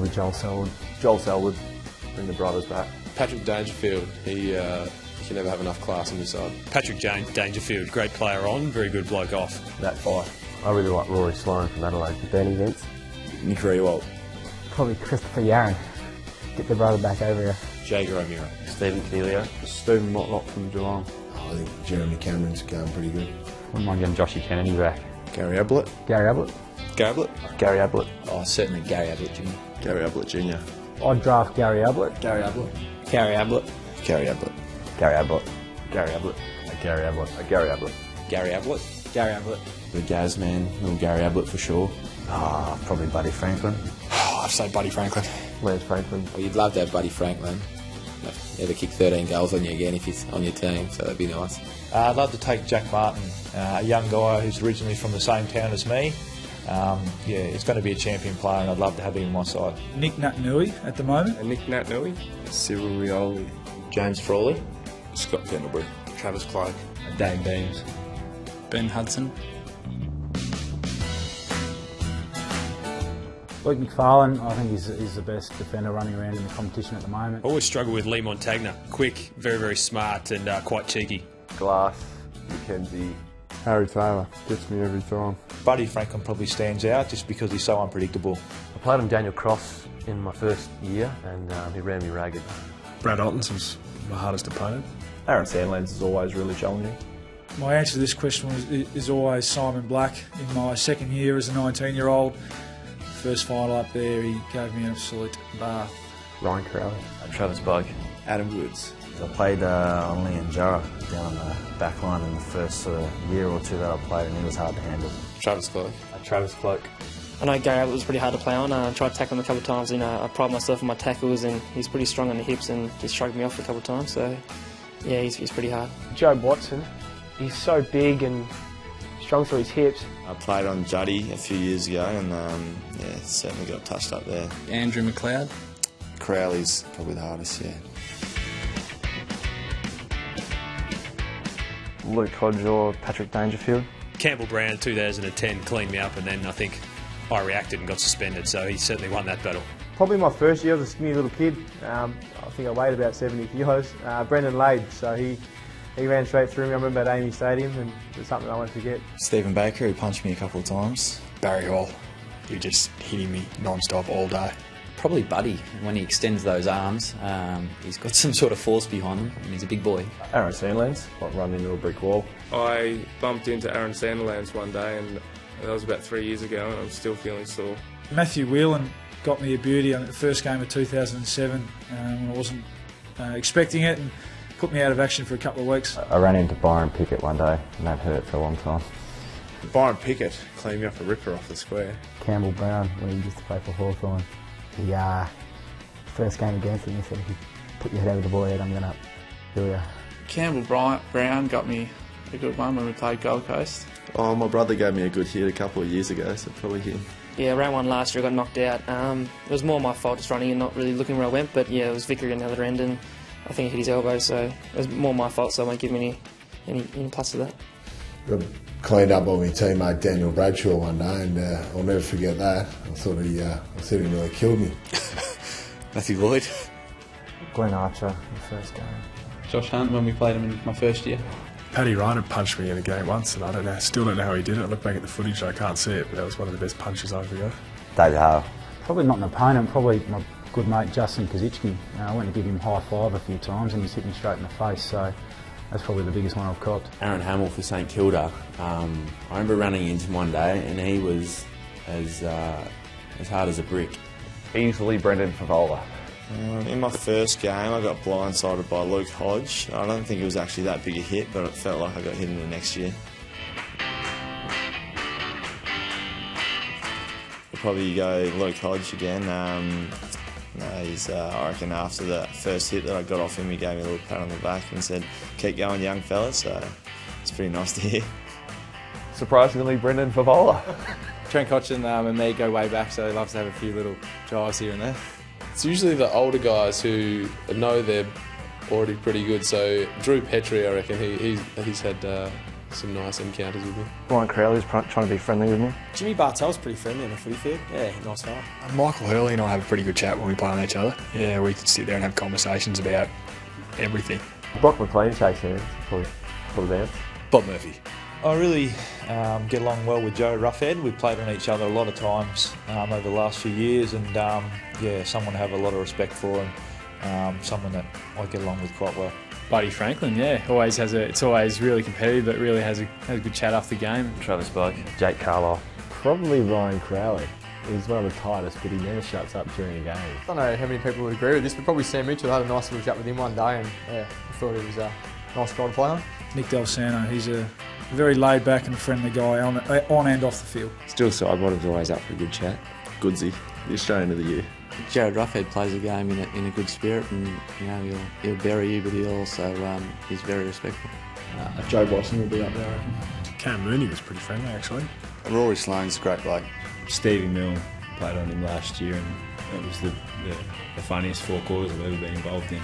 Probably Joel Selwood. Joel Selwood, bring the brothers back. Patrick Dangerfield, he can never have enough class on his side. Patrick Dangerfield, great player on, very good bloke off. That fight. I really like Rory Sloan from Adelaide. Bernie Vince. Nick Riewoldt. Probably Christopher Yarran. Get the brother back over here. Jager O'Meara. Stephen Keelio. Stephen Motlop from Geelong. I think Jeremy Cameron's going pretty good. Wouldn't mind getting Joshy Kennedy back. Gary Ablett. Gary Ablett. Gary Ablett. Gary Ablett. Oh, certainly Gary Ablett Jr. Gary Ablett Jr. I'd draft Gary Ablett. Gary Ablett. Gary Ablett. Gary Ablett. Gary Ablett. Gary Ablett. Gary Ablett. Gary Ablett. Gary Ablett. Gary Ablett. The Gaz man, little Gary Ablett for sure. Probably Buddy Franklin. Oh, I'd say Buddy Franklin. Lance Franklin. Well, you'd love to have Buddy Franklin. Never kick 13 goals on you again if he's on your team, so that'd be nice. I'd love to take Jack Martin, a young guy who's originally from the same town as me. He's going to be a champion player and I'd love to have him on my side. Nick Nutnui at the moment. Nick Nutnui. Cyril Rioli. James Frawley. Scott Pendlebury. Travis Cloak. Dane Beams. Ben Hudson. Luke McFarlane, I think he's the best defender running around in the competition at the moment. I always struggle with Lee Montagna. Quick, very, very smart and quite cheeky. Glass. McKenzie. Harry Taylor gets me every time. Buddy Franklin probably stands out just because he's so unpredictable. I played him Daniel Cross in my first year and he ran me ragged. Brad Ottens was my hardest opponent. Aaron Sandlands is always really challenging. My answer to this question is always Simon Black. In my second year as a 19-year-old, first final up there, he gave me an absolute bath. Ryan Crowley. Travis Boak. Adam Woods. I played on Liam Jarrah down on the back line in the first year or two that I played, and he was hard to handle. Travis Cloak. Travis Cloak. I know Gary Ablett was pretty hard to play on. I tried to tackle him a couple of times. I pride myself on my tackles, and he's pretty strong on the hips, and just shrugged me off a couple of times. So, yeah, he's pretty hard. Joe Watson. He's so big and strong through his hips. I played on Juddy a few years ago, and certainly got touched up there. Andrew McLeod. Crowley's probably the hardest, yeah. Luke Hodge or Patrick Dangerfield. Campbell Brown, 2010, cleaned me up, and then I think I reacted and got suspended, so he certainly won that battle. Probably my first year as a skinny little kid. I think I weighed about 70 kilos. Brendan Lade, so he ran straight through me. I remember at Amy Stadium, and it's something I won't forget. Stephen Baker, who punched me a couple of times. Barry Hall, who just hitting me non-stop all day. Probably Buddy. When he extends those arms, he's got some sort of force behind him, and he's a big boy. Aaron Sandlands, like running into a brick wall. I bumped into Aaron Sandlands one day, and that was about 3 years ago, and I'm still feeling sore. Matthew Whelan got me a beauty on the first game of 2007 when I wasn't expecting it, and put me out of action for a couple of weeks. I ran into Byron Pickett one day, and that hurt for a long time. Byron Pickett cleaned me off a ripper off the square. Campbell Brown, when he used to play for Hawthorn. He, first game against him, he said, if you put your head over the ball head, I'm going to kill you. Campbell Brown got me a good one when we played Gold Coast. Oh, my brother gave me a good hit a couple of years ago, so probably him. Yeah, round one last year I got knocked out. It was more my fault just running and not really looking where I went, but yeah, it was Vickery on the other end, and I think he hit his elbow, so it was more my fault, so I won't give him any plus for that. Got cleaned up by my teammate Daniel Bradshaw one day, and I'll never forget that. I thought he nearly killed me. Matthew Lloyd. Glenn Archer, the first game. Josh Hunt when we played him in my first year. Paddy Ryan had punched me in a game once, and I still don't know how he did it. I look back at the footage, I can't see it, but that was one of the best punches I've ever got. David Howe. Probably not an opponent, probably my good mate Justin Kaczynski. I went to give him high five a few times, and he's hit me straight in the face, so that's probably the biggest one I've copped. Aaron Hamill for St Kilda. I remember running into him one day, and he was as hard as a brick. Easily Brendan Favola. In my first game, I got blindsided by Luke Hodge. I don't think it was actually that big a hit, but it felt like I got hit in the next year. I'll probably go Luke Hodge again. I reckon after the first hit that I got off him, he gave me a little pat on the back and said, "Keep going, young fella," so it's pretty nice to hear. Surprisingly, Brendan Favola. Trent Cotchin and me go way back, so he loves to have a few little jibes here and there. It's usually the older guys who know they're already pretty good. So Drew Petrie, I reckon he's had some nice encounters with me. Ryan Crowley's trying to be friendly with me. Jimmy Bartell's pretty friendly on the footy field. Yeah, nice fella. Michael Hurley and I have a pretty good chat when we play on each other. Yeah, we can sit there and have conversations about everything. Brock McLean shakes hands, probably bounce. Bob Murphy. I really get along well with Joe Roughhead. We've played on each other a lot of times over the last few years, and yeah, someone to have a lot of respect for, and someone that I get along with quite well. Buddy Franklin, yeah, it's always really competitive, but really has a good chat after the game. Travis Boak. Jake Carlisle. Probably Ryan Crowley. He's one of the tightest, but he never shuts up during a game. I don't know how many people would agree with this, but probably Sam Mitchell. I had a nice little chat with him one day, and yeah, I thought he was a nice guy to play on. Nick Delcano, he's a very laid back and friendly guy on and off the field. Still Sidebottom's always up for a good chat. Goodsy, the Australian of the Year. Jared Roughhead plays the game in a good spirit, and you know he'll bury you, but he'll also he's very respectful. Joe Boston will be up there. Cam Mooney was pretty friendly actually. Rory Sloane's a great bloke. Stevie Mill, played on him last year, and it was the funniest 4 quarters I've ever been involved in.